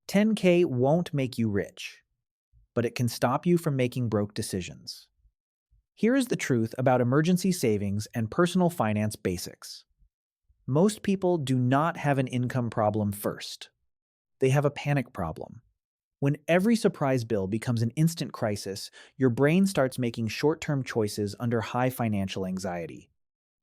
10K won't make you rich, but it can stop you from making broke decisions. Here is the truth about emergency savings and personal finance basics. Most people do not have an income problem first. They have a panic problem. When every surprise bill becomes an instant crisis, your brain starts making short-term choices under high financial anxiety.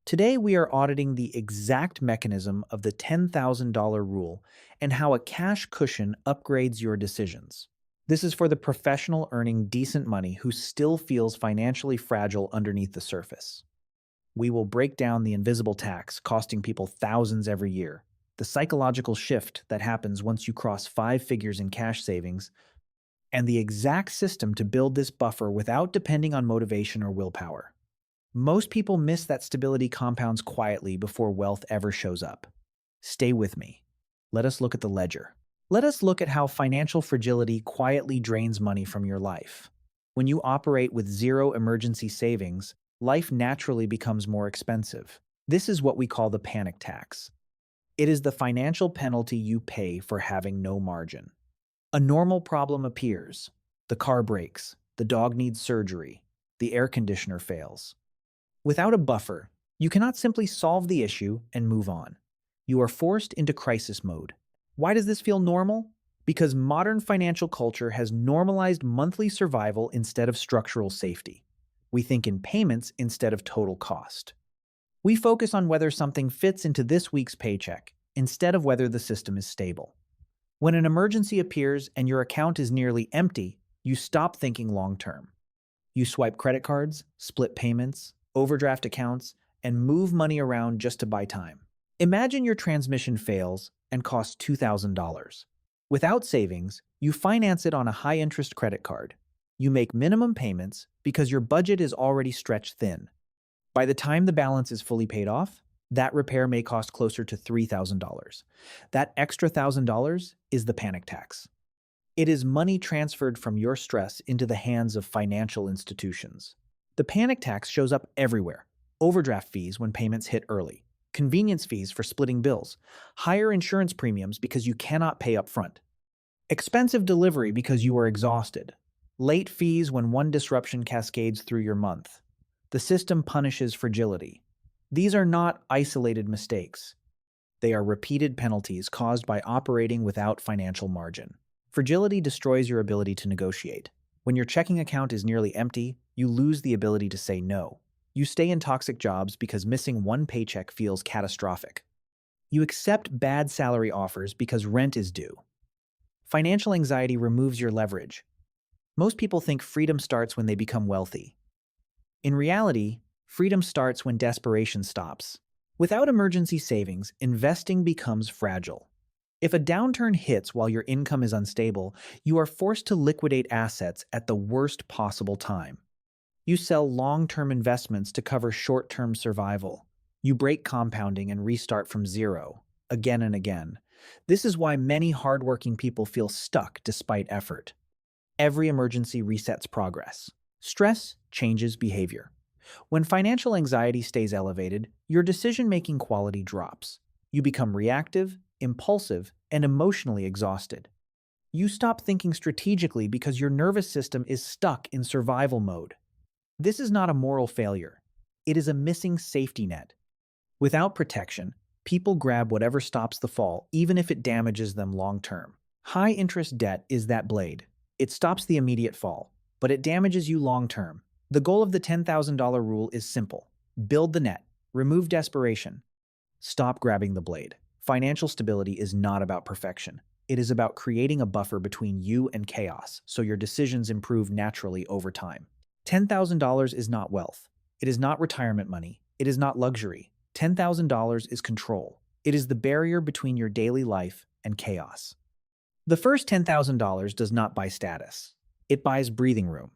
Today, we are auditing the exact mechanism of the $10,000 rule and how a cash cushion upgrades your decisions. This is for the professional earning decent money who still feels financially fragile underneath the surface. We will break down the invisible tax costing people thousands every year, the psychological shift that happens once you cross five figures in cash savings, and the exact system to build this buffer without depending on motivation or willpower. Most people miss that stability compounds quietly before wealth ever shows up. Stay with me. Let us look at the ledger. Let us look at how financial fragility quietly drains money from your life. When you operate with zero emergency savings, life naturally becomes more expensive. This is what we call the panic tax. It is the financial penalty you pay for having no margin. A normal problem appears. The car breaks, the dog needs surgery, the air conditioner fails. Without a buffer, you cannot simply solve the issue and move on. You are forced into crisis mode. Why does this feel normal? Because modern financial culture has normalized monthly survival instead of structural safety. We think in payments instead of total cost. We focus on whether something fits into this week's paycheck instead of whether the system is stable. When an emergency appears and your account is nearly empty, you stop thinking long-term. You swipe credit cards, split payments, overdraft accounts, and move money around just to buy time. Imagine your transmission fails and costs $2,000. Without savings, you finance it on a high-interest credit card. You make minimum payments because your budget is already stretched thin. By the time the balance is fully paid off, that repair may cost closer to $3,000. That extra $1,000 is the panic tax. It is money transferred from your stress into the hands of financial institutions. The panic tax shows up everywhere. Overdraft fees when payments hit early, convenience fees for splitting bills, higher insurance premiums because you cannot pay up front, expensive delivery because you are exhausted, late fees when one disruption cascades through your month. The system punishes fragility. These are not isolated mistakes. They are repeated penalties caused by operating without financial margin. Fragility destroys your ability to negotiate. When your checking account is nearly empty, you lose the ability to say no. You stay in toxic jobs because missing one paycheck feels catastrophic. You accept bad salary offers because rent is due. Financial anxiety removes your leverage. Most people think freedom starts when they become wealthy. In reality, freedom starts when desperation stops. Without emergency savings, investing becomes fragile. If a downturn hits while your income is unstable, you are forced to liquidate assets at the worst possible time. You sell long-term investments to cover short-term survival. You break compounding and restart from zero, again and again. This is why many hardworking people feel stuck despite effort. Every emergency resets progress. Stress changes behavior. When financial anxiety stays elevated, your decision-making quality drops. You become reactive, impulsive, and emotionally exhausted. You stop thinking strategically because your nervous system is stuck in survival mode. This is not a moral failure. It is a missing safety net. Without protection, people grab whatever stops the fall, even if it damages them long-term. High-interest debt is that blade. It stops the immediate fall, but it damages you long-term. The goal of the $10,000 rule is simple. Build the net. Remove desperation. Stop grabbing the blade. Financial stability is not about perfection. It is about creating a buffer between you and chaos, so your decisions improve naturally over time. $10,000 is not wealth. It is not retirement money. It is not luxury. $10,000 is control. It is the barrier between your daily life and chaos. The first $10,000 does not buy status. It buys breathing room.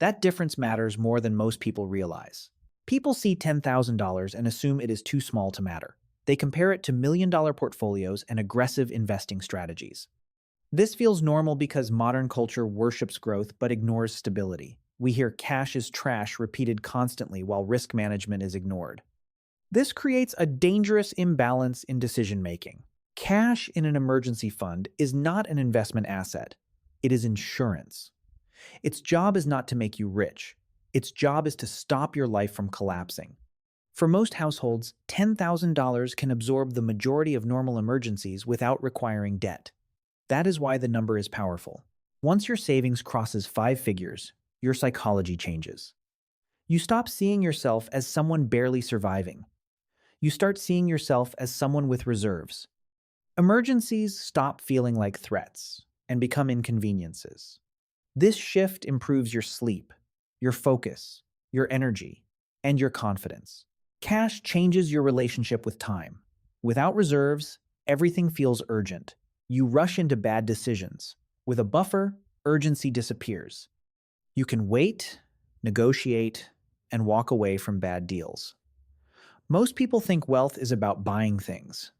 That difference matters more than most people realize. People see $10,000 and assume it is too small to matter. They compare it to million-dollar portfolios and aggressive investing strategies. This feels normal because modern culture worships growth but ignores stability. We hear cash is trash repeated constantly while risk management is ignored. This creates a dangerous imbalance in decision-making. Cash in an emergency fund is not an investment asset. It is insurance. Its job is not to make you rich. Its job is to stop your life from collapsing. For most households, $10,000 can absorb the majority of normal emergencies without requiring debt. That is why the number is powerful. Once your savings crosses 5 figures, your psychology changes. You stop seeing yourself as someone barely surviving. You start seeing yourself as someone with reserves. Emergencies stop feeling like threats and become inconveniences. This shift improves your sleep, your focus, your energy, and your confidence. Cash changes your relationship with time. Without reserves, everything feels urgent. You rush into bad decisions. With a buffer, urgency disappears. You can wait, negotiate, and walk away from bad deals. Most people think wealth is about buying things.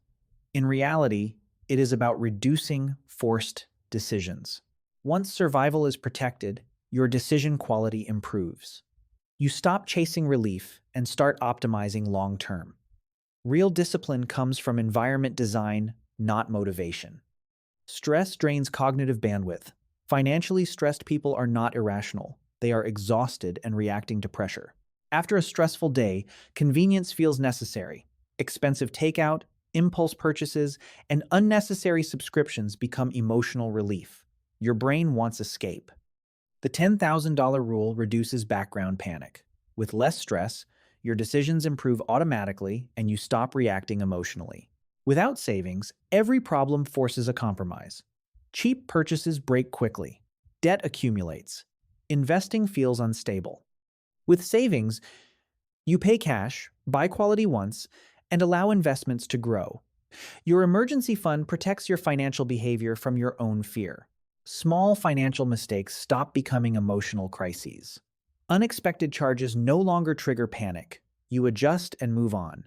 In reality, it is about reducing forced decisions. Once survival is protected, your decision quality improves. You stop chasing relief and start optimizing long term. Real discipline comes from environment design, not motivation. Stress drains cognitive bandwidth. Financially stressed people are not irrational. They are exhausted and reacting to pressure. After a stressful day, convenience feels necessary. Expensive takeout, impulse purchases, and unnecessary subscriptions become emotional relief. Your brain wants escape. The $10,000 rule reduces background panic. With less stress, your decisions improve automatically and you stop reacting emotionally. Without savings, every problem forces a compromise. Cheap purchases break quickly. Debt accumulates. Investing feels unstable. With savings, you pay cash, buy quality once, and allow investments to grow. Your emergency fund protects your financial behavior from your own fear. Small financial mistakes stop becoming emotional crises. Unexpected charges no longer trigger panic. You adjust and move on.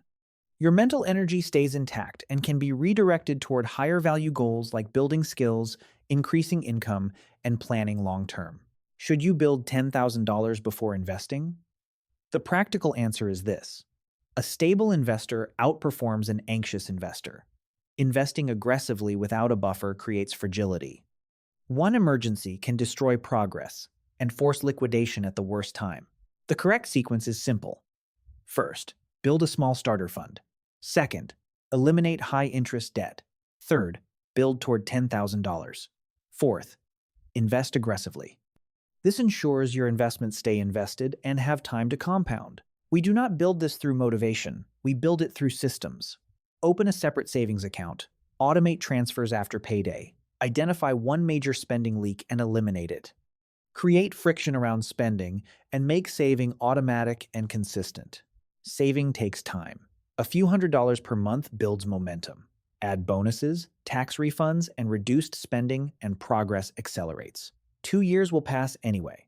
Your mental energy stays intact and can be redirected toward higher value goals like building skills, increasing income, and planning long term. Should you build $10,000 before investing? The practical answer is this. A stable investor outperforms an anxious investor. Investing aggressively without a buffer creates fragility. One emergency can destroy progress and force liquidation at the worst time. The correct sequence is simple. First, build a small starter fund. Second, eliminate high-interest debt. Third, build toward $10,000. Fourth, invest aggressively. This ensures your investments stay invested and have time to compound. We do not build this through motivation. We build it through systems. Open a separate savings account. Automate transfers after payday. Identify one major spending leak and eliminate it. Create friction around spending and make saving automatic and consistent. Saving takes time. A few $100s per month builds momentum. Add bonuses, tax refunds, and reduced spending, and progress accelerates. 2 years will pass anyway.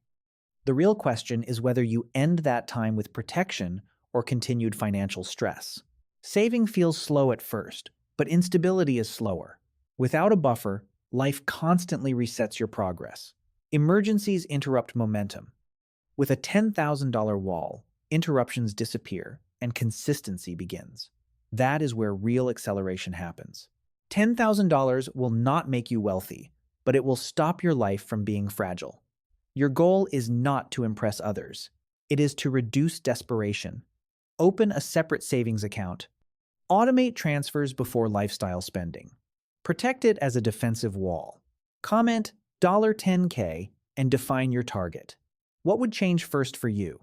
The real question is whether you end that time with protection or continued financial stress. Saving feels slow at first, but instability is slower. Without a buffer, life constantly resets your progress. Emergencies interrupt momentum. With a $10,000 wall, interruptions disappear and consistency begins. That is where real acceleration happens. $10,000 will not make you wealthy, but it will stop your life from being fragile. Your goal is not to impress others. It is to reduce desperation. Open a separate savings account. Automate transfers before lifestyle spending. Protect it as a defensive wall. Comment $10K and define your target. What would change first for you?